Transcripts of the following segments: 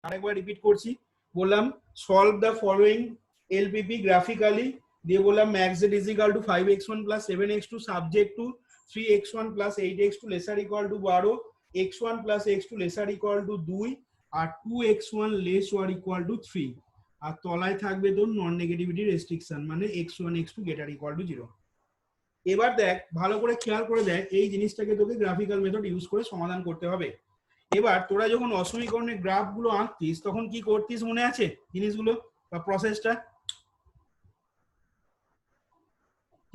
আরেকবার রিপিট করছি, বললাম solve the following LPP graphically, দিয়ে বললাম max Z is equal to 5x1 plus 7x2 subject to 3x1 plus 8x2 lesser equal to 12, x1 plus x2 lesser equal to 2 আর 2x1 less or equal to 3, আর তলায় থাকবে তোর নন negativity restriction মানে x1 x2 greater equal to 0। এবার দেখ ভালো করে খেয়াল করে দেখ, এই জিনিসটাকে তোকে গ্রাফিক্যাল মেথড ইউজ করে সমাধান করতে হবে। এবার তোরা যখন অসমীকরণের গ্রাফ গুলো আঁকতিস তখন কি করতিস মনে আছে জিনিসগুলো বা প্রসেসটা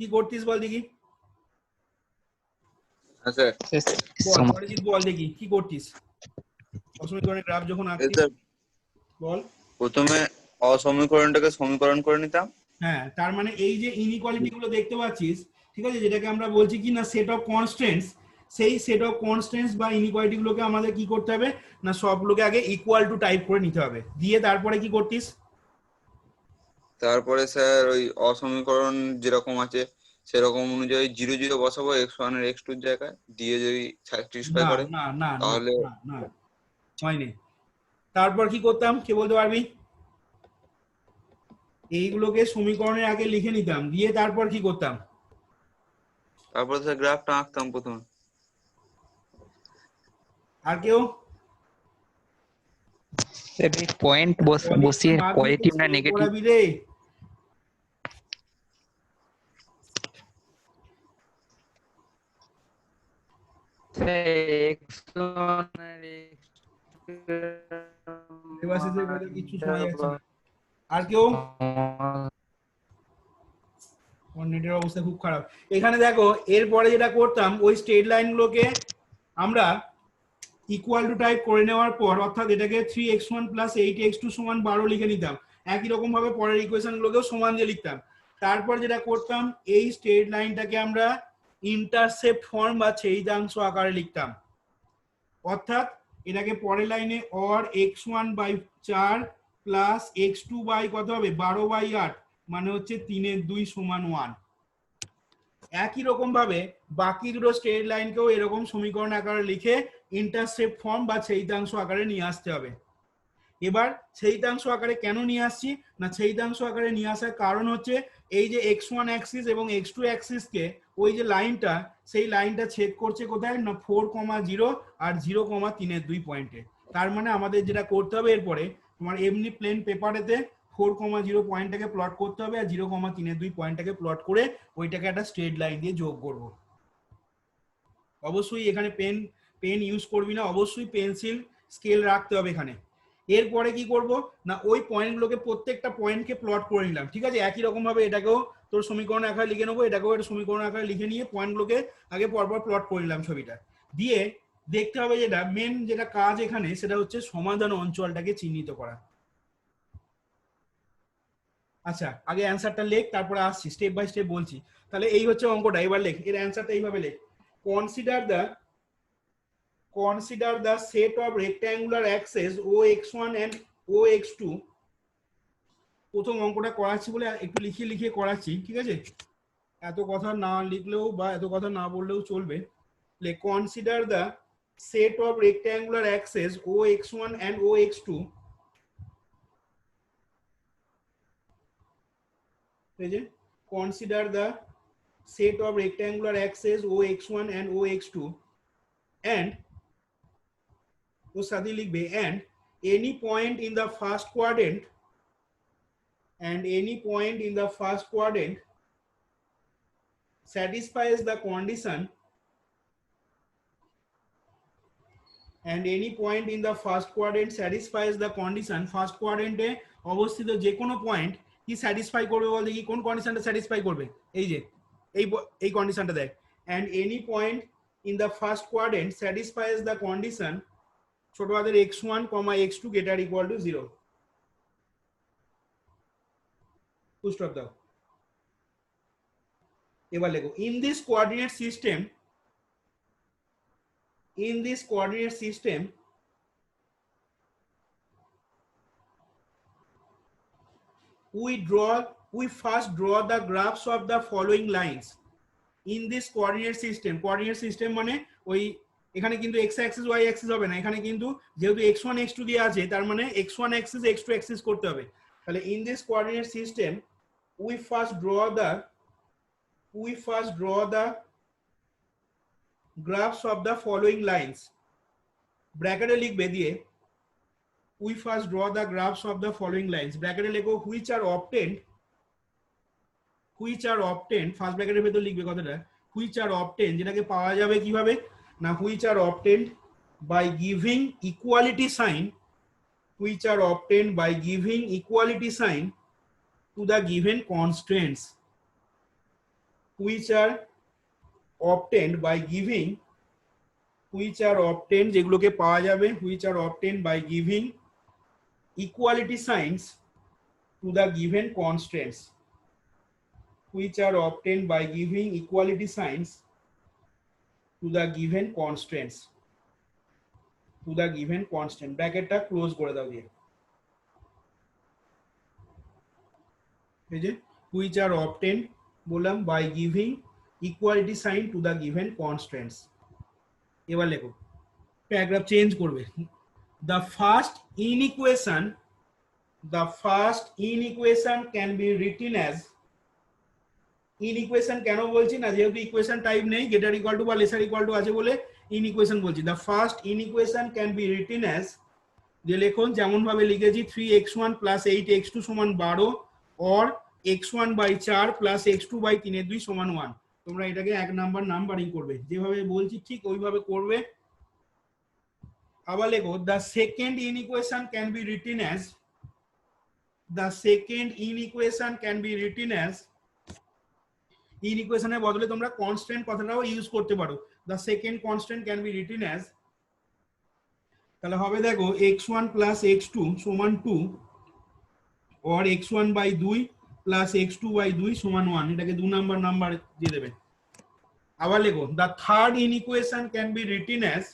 কি করতিস বল দেখি? বল দেখি কি করতিস অসমীকরণের গ্রাফ যখন আঁকতিস? বল। প্রথমে অসমীকরণটাকে সমীকরণ করে নিতাম। হ্যাঁ, তার মানে এই যে ইনইকুয়ালিটি গুলো দেখতে পাচ্ছিস, ঠিক আছে, যেটাকে আমরা বলছি কি না সেট অফ কনস্ট্যান্টস, সেই সেট অফ কনস্ট্যান্টস বা ইনইকুয়ালিটি গুলোকে আমাদের কি করতে হবে না সবগুলোকে আগে ইকুয়াল টু টাইপ করে নিতে হবে, দিয়ে তারপরে কি করতিস? তারপরে স্যার ওই অসমীকরণ যেরকম আছে সেরকম অনুযায়ী 0 0 বসাবো x1 এর x2 এর জায়গায়, দিয়ে যদি স্যাটিসফাই করে না না তাহলে না হয়নি। তারপর কি করতাম কে বলতে পারবি? এইগুলোকে সমীকরণের আগে লিখে নিতাম, দিয়ে তারপর কি করতাম? তারপরে স্যার গ্রাফটা আঁকতাম প্রথমে। আর কেউ? পয়েন্ট বসিয়ে পজিটিভ না নেগেটিভ রে? কিছু শোনা যাচ্ছে না। আর কেউ? নেটের অবস্থা খুব খারাপ এখানে। দেখো এরপরে যেটা করতাম ওই স্ট্রেট লাইন গুলোকে আমরা ইকুয়াল টু টাইপ করে নেওয়ার পর, অর্থাৎ এটাকে 3x1 প্লাস 8x2 সমান 12 লিখে নিতাম। একই রকম ভাবে পরের ইকুয়েশন গুলোকেও সমান দিয়ে লিখতাম। তারপর যেটা করতাম এই স্ট্রেট লাইনটাকে আমরা ইন্টারসেপ্ট ফর্ম বা ছেদিতাংশ আকারে লিখতাম, অর্থাৎ এটাকে পরের লাইনে or x1 by 4 plus x2 by কত হবে 12 বাই 8 মানে হচ্ছে 3/2 সমান 1। একই রকম ভাবে বাকি দুটো স্ট্রেট লাইনকেও এরকম সমীকরণ আকারে লিখে ইন্টারসেপ্ট ফর্ম বা ছেদিতাংশ আকারে নিয়ে আসতে হবে। এবার ছেদিতাংশ আকারে কেন নিয়ে আসছি না, ছেদিতাংশ আকারে নিয়ে আসার কারণ হচ্ছে এই যে x1 অ্যাক্সিস এবং x2 অ্যাক্সিসকে ওই যে লাইনটা, সেই লাইনটা ছেদ করছে কোথায় না 4,0 আর 0,3/2 পয়েন্টে। তার মানে আমাদের যেটা করতে হবে এরপরে তোমার এমনি প্লেন পেপারেতে 4,0 পয়েন্টটাকে প্লট করতে হবে আর 0,3/2 পয়েন্টটাকে প্লট করে ওইটাকে একটা স্ট্রেট লাইন দিয়ে যোগ করব। অবশ্যই এখানে পেন ইউজ করবি না, অবশ্যই পেন্সিল স্কেল রাখতে হবে এখানে। এরপরে কি করব না ওই পয়েন্টগুলোকে প্রত্যেকটা পয়েন্টকে প্লট করে নিলাম, ঠিক আছে। একই রকম ভাবে এটাকেও তোর সমীকরণ আকারে লিখে নেবো, এটাকেও একটা সমীকরণ আকারে লিখে নিয়ে পয়েন্টগুলোকে আগে পরপর প্লট করে নিলাম ছবিটা দিয়ে। দেখতে হবে যেটা মেন যেটা কাজ এখানে সেটা হচ্ছে সমাধান অঞ্চলটাকে চিহ্নিত করা। আচ্ছা আগে অ্যান্সারটা লেখ, তারপরে আসছি স্টেপ বাই স্টেপ বলছি। তাহলে এই হচ্ছে অঙ্কটা, এবার লেখ এর অ্যান্সারটা এইভাবে লেখ। Consider the set of rectangular axes OX1 and OX2। প্রথম অঙ্কটা করাচ্ছি বলে একটু লিখিয়ে লিখিয়ে করাচ্ছি, ঠিক আছে, এত কথা না লিখলেও বা এত কথা না বললেও চলবে। Consider the set of rectangular axes OX1 and OX2 consider the set of rectangular axes OX1 and OX2 and ওর সাথে লিখবে and any point in the first quadrant satisfies the condition first কোয়াড্রেন্টে অবস্থিত যে কোনো পয়েন্ট কি satisfy করবে বল দেখি, কোন কন্ডিশনটা স্যাটিসফাই করবে? এই যে এই কন্ডিশনটা দেখ, and any point in the first quadrant satisfies the condition ছোট হাতের x1, x2 greater equal to 0। Full stop দাও। এবার লেখো in this coordinate system we first draw the graphs of the following lines in this coordinate system মানে ওই এখানে কিন্তু x Axis y Axis হবে না, এখানে কিন্তু যেহেতু x1 x2 দিয়ে আছে তার মানে x1 অ্যাক্সিস x2 অ্যাক্সিস করতে হবে। তাহলে in this coordinate system we first draw the graphs of the following lines, ব্র্যাকেটে লিখবে দিয়ে we first draw the graphs of the following lines, ব্র্যাকেটে লেখো which are obtained, ফার্স্ট ব্র্যাকেটের ভেতর লিখবে কথাটা which are obtained, যেটাকে পাওয়া যাবে কিভাবে না which are obtained by giving equality sign, which are obtained by giving equality sign to the given constraints, which are obtained by giving, which are obtained যেগুলোকে পাওয়া যাবে which are obtained by giving equality signs to the given constraints, which are obtained by giving equality signs to the given constraints, to the given constant, ব্র্যাকেটটা close করে দাও দিয়ে এই যে which are obtained বললাম by giving equality sign to the given constraints। এবার লেখো paragraph change করবে the first inequation can be written as, inequation কেন বলছি না যেহেতু ইকুয়েশন টাইপ নেই গ্রেটার ইকুয়াল টু বা লেসার ইকুয়াল টু আছে বলে ইনইকুয়েশন বলছি। the first inequation can be written as, যে লেখন যেমন ভাবে লিখেছি 3x1 plus 8x2 সমান 12 or x1 by 4 plus x2 by 3/2 সমান 1। তোমরা এটাকে এক নাম্বার নাম্বারিং করবে, যেভাবে বলছি ঠিক ওইভাবে করবে। আবার লেখো the second inequation can be written as, the second inequation can be written as, ইনইকুয়েশনের বদলে তোমরা কনস্ট্যান্ট কথাটাও ইউজ করতে পারো। the second constant can be written as, তাহলে হবে দেখো x1 plus x2 সমান 2 or x1 by 2 plus x2 by 2 সমান 1, এটাকে 2 নাম্বার নাম্বার দিয়ে দেবে। আবার লেখো the third inequation can be written as,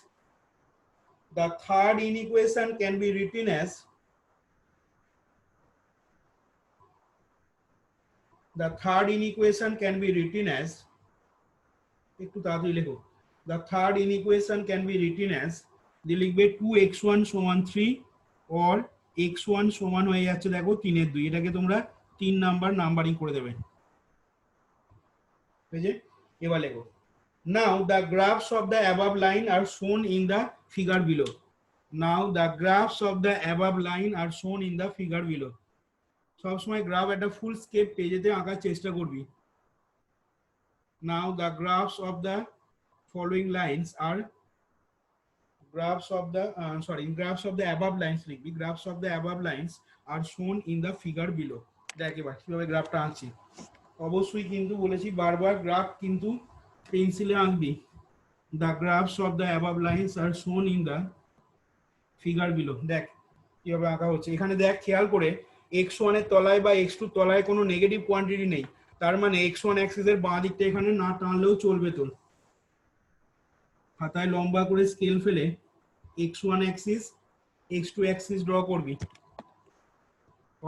the third inequation can be written as, the third inequation can be written as, একটু তাড়াতাড়ি লেখো the third inequation can be written as, দিয়ে লিখবে 2x1 সমান 3 or x1 সমান হয়ে যাচ্ছে দেখো 3/2, এটাকে তোমরা 3 নাম্বার নাম্বারিং করে দেবে। ঠিক আছে এবার লেখো now the graphs of the above line are shown in the figure below, now the graphs of the above line are shown in the figure below। সব সময় গ্রাফ একটা ফুল স্কেপ পেজেতে আঁকার চেষ্টা করবি। now the graphs of the following lines are, graphs of the graphs of the above lines লিখবি, graphs of the above lines are shown in the figure below। দেখ এবার কিভাবে গ্রাফটা আঁকছি, অবশ্যই কিন্তু বলেছি বারবার গ্রাফ কিন্তু পেন্সিলে আঁকবি। the graphs of the above lines are shown in the figure below। দেখ কিভাবে আঁকা হচ্ছে, এখানে দেখ খেয়াল করে x1 এর তলায় বা x2 এর তলায় কোনো নেগেটিভ কোয়ান্টিটি নেই, তার মানে x1 অ্যাক্সিসের বাঁ দিকটা এখানে না টানলেও চলবে। তোর খাতায় লম্বা করে স্কেল ফেলে x1 Axis x2 Axis draw করবি,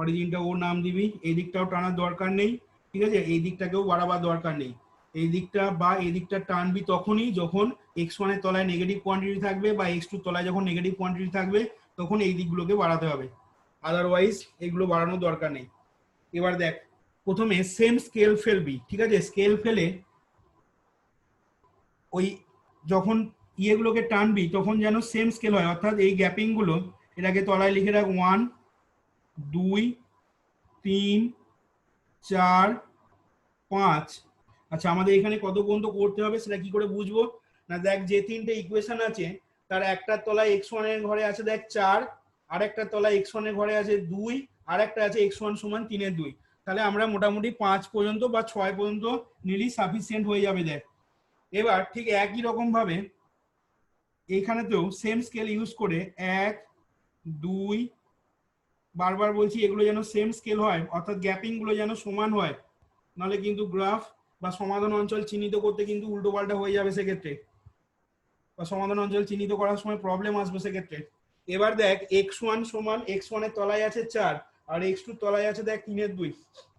অরিজিনটা ওর নাম দিবি, এই দিকটাও টানার দরকার নেই, ঠিক আছে, এই দিকটাকেও বাড়াবার দরকার নেই। এই দিকটা বা এই দিকটা টানবি তখনই যখন x1 এর তলায় নেগেটিভ কোয়ান্টিটি থাকবে বা x2 এর তলায় যখন নেগেটিভ কোয়ান্টিটি থাকবে তখন এই দিকগুলোকে বাড়াতে হবে, আদারওয়াইজ এগুলো বাড়ানোর দরকার নেই। এবার দেখ প্রথমে সেম স্কেল ফেলবি, ঠিক আছে, স্কেল ফেলে ওই যখন ইয়েগুলোকে টানবি তখন যেন সেম স্কেল হয়, অর্থাৎ এই গ্যাপিং গুলো এটাকে তলায় লিখে রাখ 1 2 3 4 5। আচ্ছা আমাদের এখানে কত পর্যন্ত করতে হবে সেটা কি করে বুঝবো না, দেখ যে তিনটে ইকুয়েশন আছে তার একটার তলায় x1 এর ঘরে আছে দেখ 4, আর একটার তলায় x1 এর ঘরে আছে 2, আর একটা আছে x1 সমান 3/2, তাহলে আমরা মোটামুটি 5 পর্যন্ত বা 6 পর্যন্ত নিলি সাফিসিয়েন্ট হয়ে যাবে। দেখ এবার ঠিক একই রকম ভাবে এইখানেতেও সেম স্কেল ইউজ করে 1 2, বারবার বলছি এগুলো যেন সেম স্কেল হয়, অর্থাৎ গ্যাপিং গুলো যেন সমান হয়, নাহলে কিন্তু গ্রাফ বা সমাধান অঞ্চল চিহ্নিত করতে কিন্তু উল্টো পাল্টা হয়ে যাবে সেক্ষেত্রে, বা সমাধান অঞ্চল চিহ্নিত করার সময় প্রবলেম আসবে সেক্ষেত্রে। এবার দেখ x1 সমান x1 এর তলায় আছে 4 আর x2 এর তলায় আছে দেখ 3/2,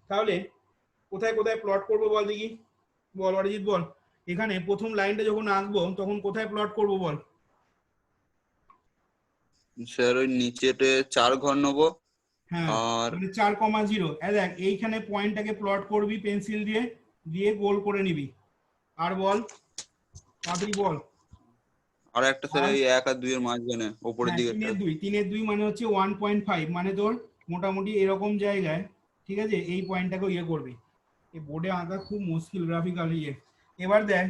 তাহলে কোথায় কোথায় প্লট করবো বল দেখি, বল অরিজিৎ বল। এখানে প্রথম লাইনটা যখন আঁকবো তখন কোথায় প্লট করব বল? স্যার ওই নিচেতে 4 ঘর নেবো হ্যাঁ, আর মানে 4,0 দেখ এইখানে পয়েন্টটাকে প্লট করবি পেন্সিল দিয়ে, দিয়ে গোল করে নিবি। আর বল, তাড়াতাড়ি বল। আর একটা স্যার আর এই 1 আর 2 এর মাঝখানে উপরের হ্যাঁ, দিকে 3-এর 2 মানে হচ্ছে 1.5, মানে তোর মোটামুটি এরকম জায়গায়, ঠিক আছে, এই পয়েন্টটাকে ইয়ে করবি। এই বোর্ডে আঁকা খুব মুশকিল গ্রাফিক্যাল ইয়ে। এবার দেখ,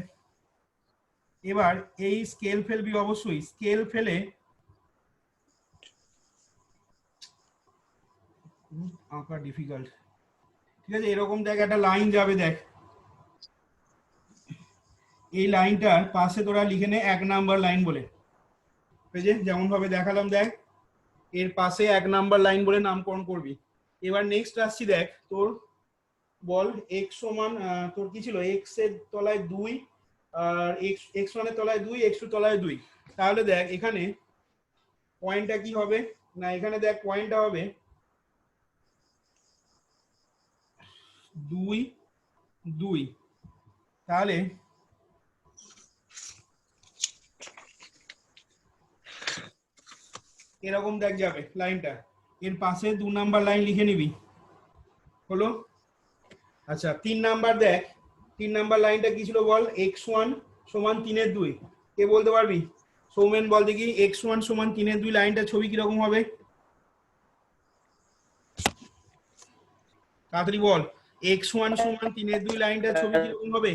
এবার এই স্কেল ফেলবি, অবশ্যই স্কেল ফেলে আঁকা ডিফিকাল্ট। ঠিক আছে, এরকম দেখ একটা লাইন যাবে, দেখ এই লাইনটার পাশে তোরা লিখে নে 1 নাম্বার লাইন বলে। এই যে যেমন ভাবে দেখালাম, দেখ এর পাশে 1 নাম্বার লাইন বলে নামকরণ করবি। এবার নেক্সট আসছি, দেখ তোর বল x সমান তোর কি ছিল, x এর তলায় 2 আর x1 এর তলায় 2, x2 তলায় 2। তাহলে দেখ এখানে পয়েন্টটা কি হবে, না এখানে দেখ পয়েন্টটা হবে 2 2। তাহলে এরকম দেখ যাবে লাইনটা, এর পাশে 2 নাম্বার লাইন লিখে নিবি, হলো। আচ্ছা 3 নাম্বার দেখ, 3 নাম্বার লাইনটা কি ছিল বল, x1 সমান 3-এর 2। কে বলতে পারবি? সৌমেন বল দেখি, x1 সমান 3-এর 2 লাইনটা ছবি কিরকম হবে? তাড়াতাড়ি বল, x1 সমান 3-এর 2 লাইনটা ছবি কিরকম হবে?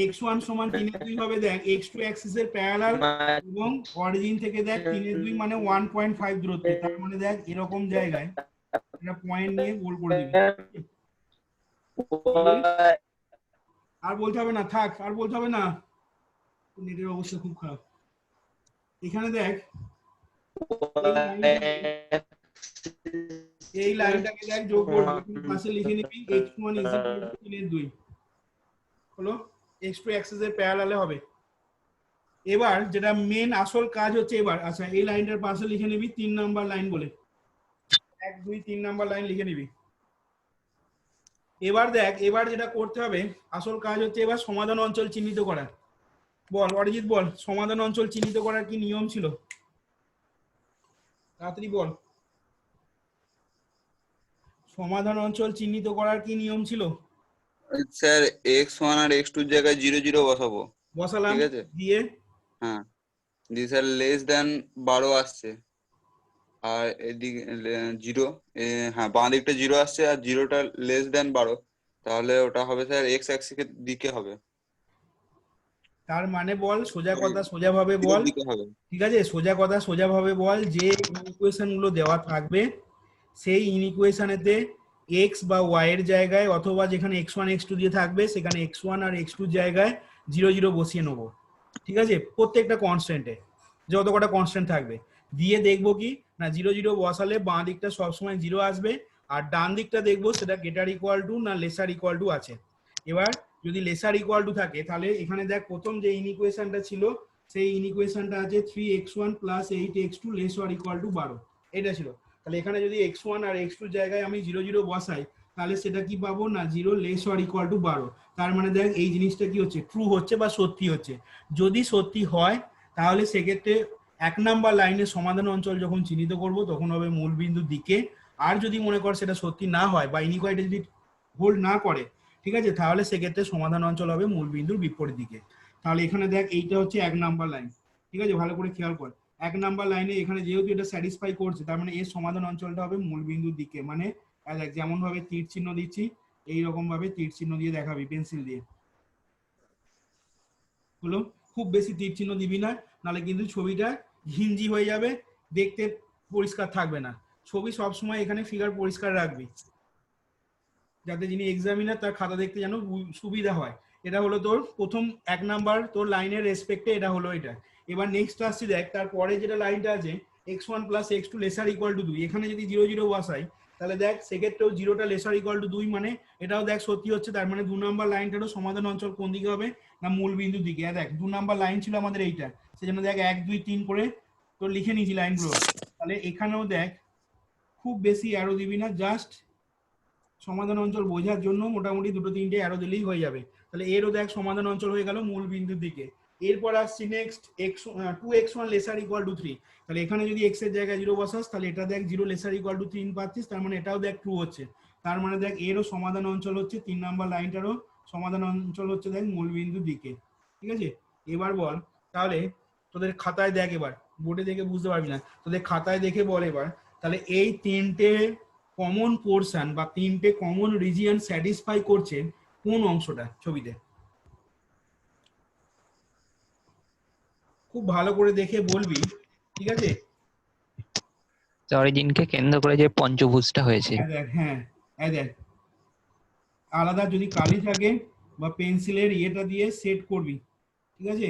x1 সমান 3-এর 2 হবে, দেখ x2 অ্যাক্সিস এর প্যারালাল এবং অরিজিন থেকে দেখ 3-এর 2 মানে 1.5 দূরত্বে। তার মানে দেখ এরকম জায়গায় একটা পয়েন্ট নিয়ে গোল করে দিবি। আর বলতে হবে না, থাক আর বলতে হবে না, নেটের অবস্থা খুব খারাপ। এখানে দেখ এই লাইনটাকে দেখ যোগ করবি, এখানে পাশে লিখে নিবি x1 = 3-এর 2, হলো। x2 অ্যাক্সিস এর প্যারালালে হবে। এবার যেটা মেন আসল কাজ হচ্ছে, এবার আচ্ছা এই লাইনটার পাশে লিখে নিবি 3 নাম্বার লাইন বলে, 1 2 3 নাম্বার লাইন লিখে নিবি। এবার দেখ, এবার যেটা করতে হবে আসল কাজ হচ্ছে এবার সমাধান অঞ্চল চিহ্নিত করা। বল অরিজিৎ বল, সমাধান অঞ্চল চিহ্নিত করার কি নিয়ম ছিল? তাড়াতাড়ি বল, সমাধান অঞ্চল চিহ্নিত করার কি নিয়ম ছিল? স্যার x1 আর x2 এর জায়গায় 0 0 বসাবো, বসালাম, ঠিক আছে। দিয়ে হ্যাঁ, দিয়ে স্যার লেস দেন 12 আসছে আর এদিকে 0, হ্যাঁ বাঁ দিকটা 0 আসছে আর 0টা লেস দেন 12, তাহলে ওটা হবে স্যার x অ্যাক্সিসের দিকে হবে। তার মানে বল, সোজা ওই কথা সোজা ভাবে 0 বল, এর দিকে হবে। ঠিক আছে, সোজা কথা সোজা ভাবে বল, যে ইকুয়েশন গুলো দেওয়া থাকবে সেই ইকুয়েশনেতে x বা y এর জায়গায়, অথবা যেখানে x1 x2 দিয়ে থাকবে সেখানে x1 আর x2 এর জায়গায় 0 0 বসিয়ে নেবো, ঠিক আছে, প্রত্যেকটা কনস্ট্যান্টে যত কটা কনস্ট্যান্ট থাকবে। দিয়ে দেখবো কি না 0 0 বসালে বাঁ দিকটা সবসময় 0 আসবে, আর ডান দিকটা দেখবো সেটা গ্রেটার ইকুয়াল টু না লেসার ইকুয়াল টু আছে। এবার যদি লেসার ইকুয়াল টু থাকে তাহলে এখানে দেখ প্রথম যে ইকুয়েশনটা ছিল সেই ইকুয়েশনটা আছে 3x1 + 8x2 ≤ 12, এটা ছিল। তাহলে এখানে যদি x1 আর x2 জায়গায় আমি 0 0 বসাই তাহলে সেটা কি পাবো না 0 ≤ 12। তার মানে দেখ এই জিনিসটা কি হচ্ছে, ট্রু হচ্ছে বা সত্যি হচ্ছে। যদি সত্যি হয় তাহলে সেক্ষেত্রে 1 নাম্বার লাইনের সমাধান অঞ্চল যখন চিহ্নিত করব তখন হবে মূল বিন্দুর দিকে। আর যদি মনে কর সেটা সত্যি না হয় বা ইনইকুয়ালিটি যদি হোল্ড না করে, ঠিক আছে, তাহলে সেক্ষেত্রে সমাধান অঞ্চল হবে মূল বিন্দুর বিপরীত দিকে। তাহলে এখানে দেখ এইটা হচ্ছে 1 নাম্বার লাইন, ঠিক আছে, ভালো করে খেয়াল কর। 1 নাম্বার লাইনে এখানে যেহেতু এটা স্যাটিসফাই করছে তার মানে এর সমাধান অঞ্চলটা হবে মূল বিন্দুর দিকে। মানে দেখ যেমন ভাবে তীর চিহ্ন দিচ্ছি এইরকম ভাবে তীর চিহ্ন দিয়ে দেখাবি পেন্সিল দিয়ে, হলো। খুব বেশি তীর চিহ্ন দিবি না, নাহলে কিন্তু ছবিটা ঘিঞ্জি হয়ে যাবে, দেখতে পরিষ্কার থাকবে না। ছবি সবসময় এখানে ফিগার পরিষ্কার রাখবি যাতে যিনি এক্সামিনার তার খাতা দেখতে যেন সুবিধা হয়। এটা হলো তোর প্রথম 1 নাম্বার তোর লাইনের রেসপেক্টে, এটা হলো এটা। এবার নেক্সট আসছি, দেখ তারপরে যেটা লাইনটা আছে x1 + x2 ≤ 2, এখানে যদি 0 0 বসাই তাহলে দেখ সেক্ষেত্রেও 0টা ≤ 2, মানে এটাও দেখ সত্যি হচ্ছে। তার মানে 2 নাম্বার লাইনটারও সমাধান অঞ্চল কোন দিকে হবে না মূল বিন্দুর দিকে। দেখ 2 নাম্বার লাইন ছিল আমাদের এইটা, সেজন্য দেখ 1 2 3 করে তোর লিখে নিয়েছি লাইনগুলো। তাহলে এখানেও দেখ খুব বেশি অ্যারো দিবি না, জাস্ট সমাধান অঞ্চল বোঝার জন্য মোটামুটি দুটো তিনটে অ্যারো দিলেই হয়ে যাবে। তাহলে এরও দেখ সমাধান অঞ্চল হয়ে গেল মূল বিন্দুর দিকে। এরপর আসছি next x2x1 laser equal to 3। তাহলে এখানে যদি x এর জায়গায় 0 বসাস তাহলে এটা দেখ 0 লেসার ইকুয়াল টু 3 পাচ্ছিস, তার মানে এটাও দেখ ট্রু হচ্ছে। তার মানে দেখ এরও সমাধান অঞ্চল হচ্ছে 3 নাম্বার লাইনটারও সমাধান অঞ্চল হচ্ছে দেখ মূল বিন্দুর দিকে। ঠিক আছে, এবার বল তাহলে তোদের খাতায় দেখ, এবার বোর্ডে দেখে বুঝতে পারবি না, তোদের খাতায় দেখে বল এবার তাহলে এই তিনটে কমন পোরশন বা তিনটে কমন রিজিয়ন স্যাটিসফাই করছে কোন অংশটা ছবিতে। খুব ভালো করে দেখে বলবি, ঠিক আছে। অরিজিনকে কেন্দ্র করে যে পঞ্চভুজটা হয়েছে। হ্যাঁ দেখ আলাদা যদি কালি থাকে বা পেন্সিলের ইয়েটা দিয়ে সেট করবি, ঠিক আছে,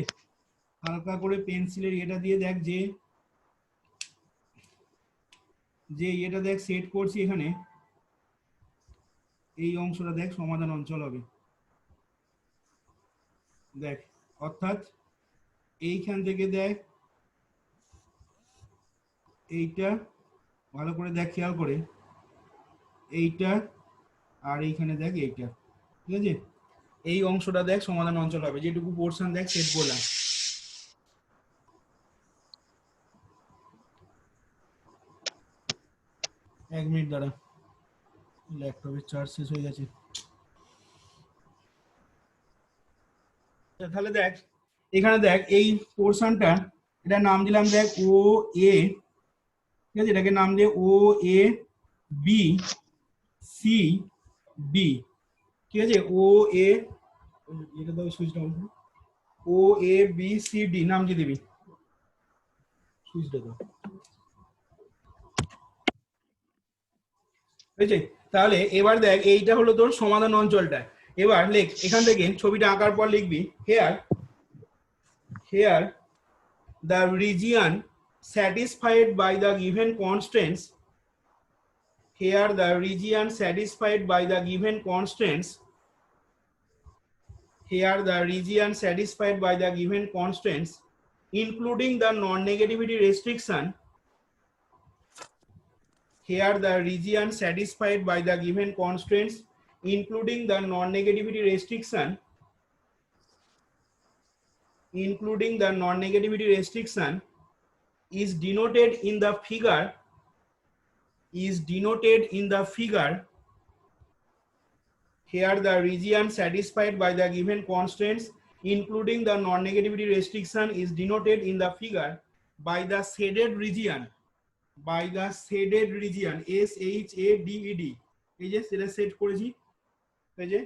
হালকা করে পেন্সিলের ইয়েটা দিয়ে দেখ যে ইয়েটা দেখ সেট করছি এখানে, এই অংশটা দেখ সমাধান অঞ্চল হবে। দেখ অর্থাৎ এইখান থেকে দেখ এইটা ভালো করে দেখ খেয়াল করে, এইটা আর এইখানে দেখ এইটা, ঠিক আছে, এই অংশটা দেখ সমাধান অঞ্চল হবে, যেটুকু পোরশন দেখ সেট করলাম। এক মিনিট দাঁড়া, ল্যাপটপের চার্জ শেষ হয়ে গেছে। তাহলে দেখ এখানে দেখ এই পোরশনটা, এটা নাম দিলাম দেখ ও এ, ঠিক আছে, এটাকে নাম দিয়ে ও এ বি সি ডি, ঠিক আছে, ও এ, এটা দাও সুইচটা অন করো, ও এ বি সি ডি নাম দিয়ে দিবি, সুইচটা দাও, ঠিক আছে। তাহলে এবার দেখ এইটা হলো তোর সমাধান অঞ্চলটা। এবার লেখ এখান থেকে ছবিটা আঁকার পর লিখবি hair the region satisfied by the given constraints, here the region satisfied by the given constraints, here the region satisfied by the given constraints including the non-negativity restriction, here the region satisfied by the given constraints including the non-negativity restriction, including the non-negativity restriction is denoted in the figure, here the region satisfied by the given constraints including the non-negativity restriction is denoted in the figure by the shaded region, SHADED, এই যে সেটা set করেছি, এই যে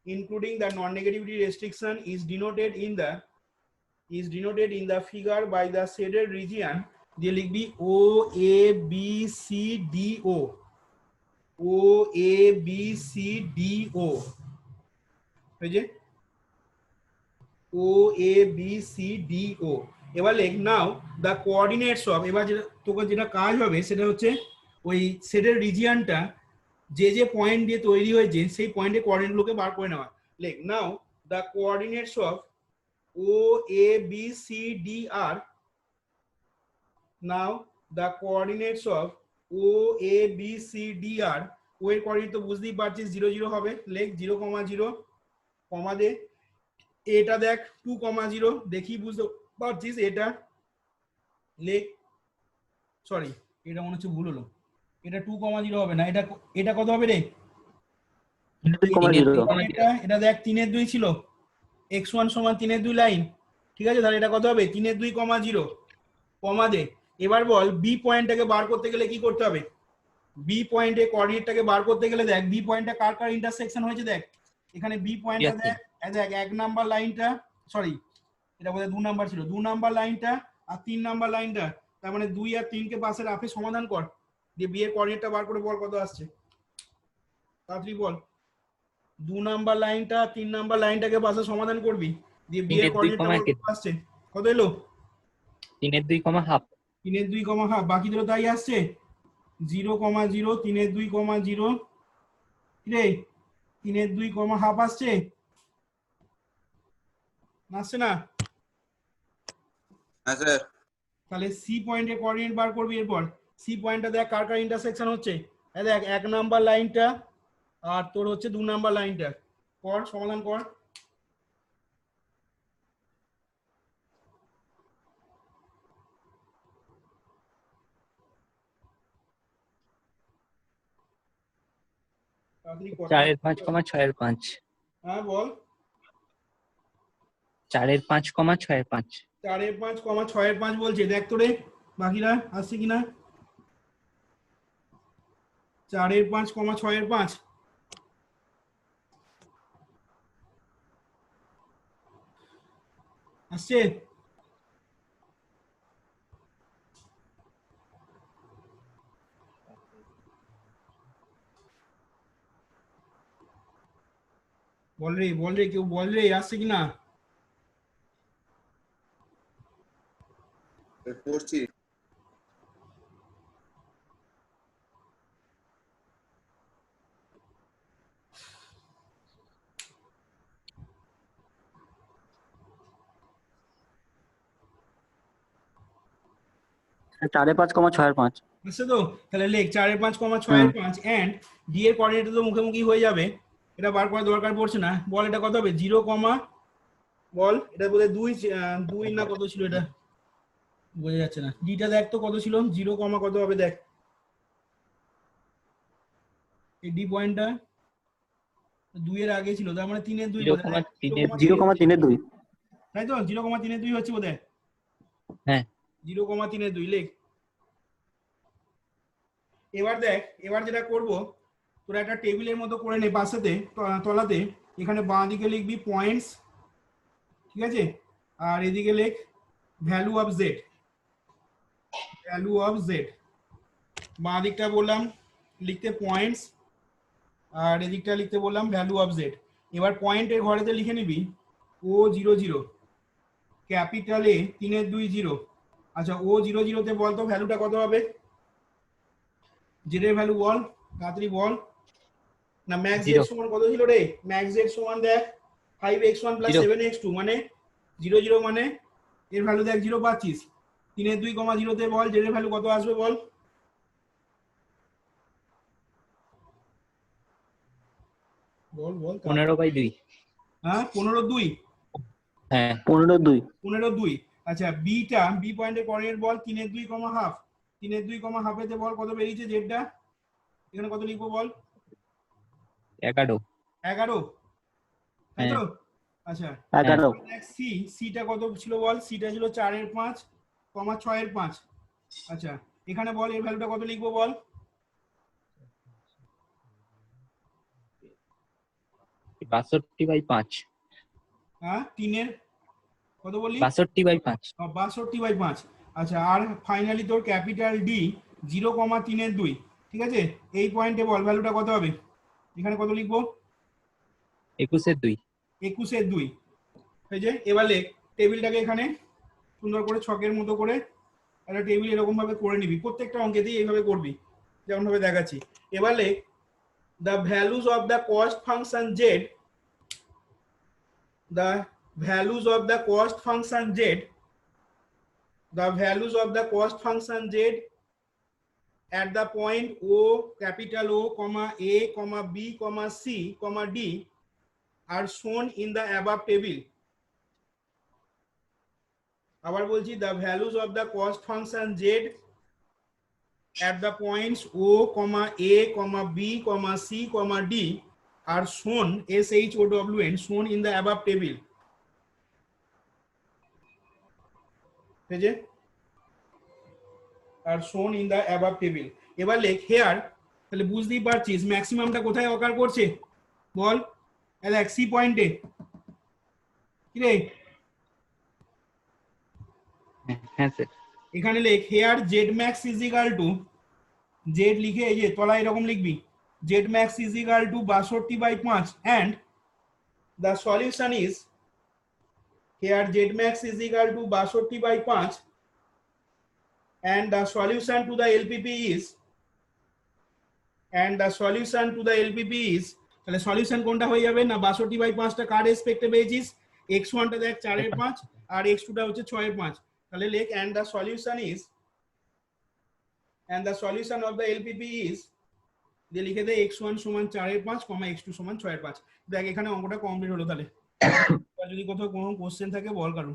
including the non-negativity restriction is denoted in the figure by the shaded region, দিয়ে লিখবি ও A B C D O, O A B C D ও, এই যে ও এ বি সি ডি ও। এবার লেখ নাও দ্য কোঅর্ডিনেটস অফ, এবার তোকে যেটা কাজ হবে সেটা হচ্ছে ওই শেডের রিজিয়নটা যে পয়েন্ট দিয়ে তৈরি হয়েছে সেই পয়েন্টে কোঅর্ডিনেটগুলোকে বার করে নেওয়া। লেখ নাও the coordinates of O A B C D are, now the coordinates of O A B C D are, O এর কোঅর্ডিনেট তো বুঝতেই পারছিস 0 0 হবে, লেখ 0 0 কমা দে, এটা দেখ 2 0 দেখি বুঝতে পারছিস, এটা লেখ, সরি এটা মনে হচ্ছে ভুল হলো, এটা 2 0 হবে না, এটা কত হবে রে, এটা দেখ 3 2 ছিল, x1 সমান 3 2 লাইন, ঠিক আছে, তাহলে এটা কত হবে 3 2 0 কমা দে। এবার বল বি পয়েন্টটাকে বার করতে গেলে কি করতে হবে, বি পয়েন্টে কোঅর্ডিনেটটাকে বার করতে গেলে দেখ বি পয়েন্টটা কার কার ইন্টারসেকশন হয়েছে, দেখ এখানে বি পয়েন্টটা দেখ, দেখ 1 নাম্বার লাইনটা, সরি এটা বোধহয় 2 নাম্বার ছিল, 2 নাম্বার লাইনটা আর 3 নাম্বার লাইনটা, তার মানে 2 আর 3 কে পাশে রাখে সমাধান কর, দিয়ে বি এর কোঅর্ডিনেটটা বার করে বল কত আসছে, তাড়াতাড়ি বল। 2 নাম্বার লাইনটা 3 নাম্বার লাইনটাকে পাশে সমাধান করবি, দিয়ে বি এর কোঅর্ডিনেটটা কত আসছে, কত এলো 3 2 হাফ, 3 2 হাফ, বাকিদেরও তাই আসছে 0 0 3 2 0, রে 3 2 হাফ আসছে, আসছে না, হ্যাঁ স্যার। তাহলে সি পয়েন্টে কোঅর্ডিনেট বার করবি, এরপর সি পয়েন্টটা দেখ কার কার ইন্টারসেকশন হচ্ছে, দেখ 1 নাম্বার লাইনটা আর তোর হচ্ছে 2 নাম্বার লাইনটা কর, সমাধান কর। তাড়াতাড়ি কর। 4.5, 6.5। হ্যাঁ বল। 4.5, 6.5। 4.5, 6.5 বলছে, দেখ তো রে বাকিরা আসছে কিনা। 4.5, 6.5 আসছে। বল রে কেউ বল রে আসছে কিনা। করছি। চারে 5,6.5। বুঝছে তো? তাহলে লেখ 4.5, 6.5 এন্ড ডি এর কোঅর্ডিনেট তো মুখোমুখি হয়ে যাবে, এটা বার করার দরকার পড়ছে না। বল এটা কত হবে? 0, বল এটা বোধহয় 2 না কত ছিল, এটা বোঝা যাচ্ছে না। ডিটা দেখ তো কত ছিল, 0, কত হবে দেখ। এই ডি পয়েন্টটা 2 এর আগে ছিল, তার মানে 3 এর 2 বোধহয়। 0,3-2। তাই তো 0,3 এর 2 হচ্ছে বোধহয়। হ্যাঁ 0,3 এর 2 লেখ। এবার দেখ, এবার যেটা করব, তোরা একটা টেবিলের মতো করে নে পাশেতে তলাতে। এখানে বাঁ দিকে লিখবি পয়েন্টস, ঠিক আছে, আর এদিকে লেখ ভ্যালু অফ জেড। বাঁ দিকটা বললাম লিখতে পয়েন্টস, আর এদিকটা লিখতে বললাম ভ্যালু অফ জেড। এবার পয়েন্টের ঘরেতে লিখে নিবি O00 ক্যাপিটাল এ 3-2 0। আচ্ছা O00 তে বল তো ভ্যালুটা কত হবে, জেড এর ভ্যালু বল তাড়াতাড়ি বল। না ম্যাক্স জেড 0। সমান কত ছিল রে? ম্যাক্স জেড সমান দেখ 5x1 + 0। 7x2 মানে 0 মানে এর ভ্যালু দেখ 0 পাচ্ছিস। 3-2, 0 তে বল জেড এর ভ্যালু কত আসবে বল। বল 15/2। হ্যাঁ 15-2। হ্যাঁ 15-2। 15-2। আচ্ছা বি পয়েন্টের কোঅর্ডিনেট বল 3-2, হাফ। 3-2, হাফেতে বল কত বেরিয়েছে জেডটা, এখানে কত লিখবো বল? 11। 11, তাই তো? হ্যাঁ আচ্ছা 11। দেখ সিটা কত ছিল বল, সিটা ছিল 4.5, 6.5। আচ্ছা এখানে বল এর ভ্যালুটা কত লিখবো বল? 62/5। হ্যাঁ 3 এর কত বললি? 62/5। 62/5। আচ্ছা আর ফাইনালি তোর ক্যাপিটাল ডি 0,3-2, ঠিক আছে। এই পয়েন্টে বল ভ্যালুটা কত হবে, এখানে কত লিখবো? 21/2। 21/2। এই যে এবার লেখ টেবিলটাকে এখানে সুন্দর করে ছকের মতো করে একটা টেবিল এরকম ভাবে করে নিবি, প্রত্যেকটা অঙ্কেতেই এইভাবে করবি যেমন ভাবে দেখাচ্ছি। এবার লেখ the values of the cost function z, the values of the cost function z, the values of the cost function z at the point O, capital O, A, B, C, D are shown in the above table. আবার বলছি the values of the cost function z at the points O, A, B, C, D are shown SHOWN shown in the above table. এই যে আর shown in the above table। এবার লেখ hair, তাহলে বুঝতেই পারছিস ম্যাক্সিমামটা কোথায় অকার করছে বল। দেখ সি পয়েন্টে কি রে, হ্যাঁ স্যার। এখানে লেখ here Z max is equal to, Z লিখে এই যে তলায় এরকম লিখবি Z max is equal to 62/5 and the solution is, here z max is equal to 62/5 and the solution to the LPP is, তাহলে সলিউশন কোনটা হয়ে যাবে না 62/5টা কার রেসপেক্টে পেয়েছিস, x1 টা দেখ 4/5 আর x2 টা হচ্ছে 6/5। তাহলে লেখ and the solution of the LPP is দিয়ে লিখে দে x1 সমান 4/5 কমা x2 সমান 6/5। দেখ এখানে অঙ্কটা কমপ্লিট হলো। তাহলে এবার যদি কোথাও কোনো কোশ্চেন থাকে বল কারণ।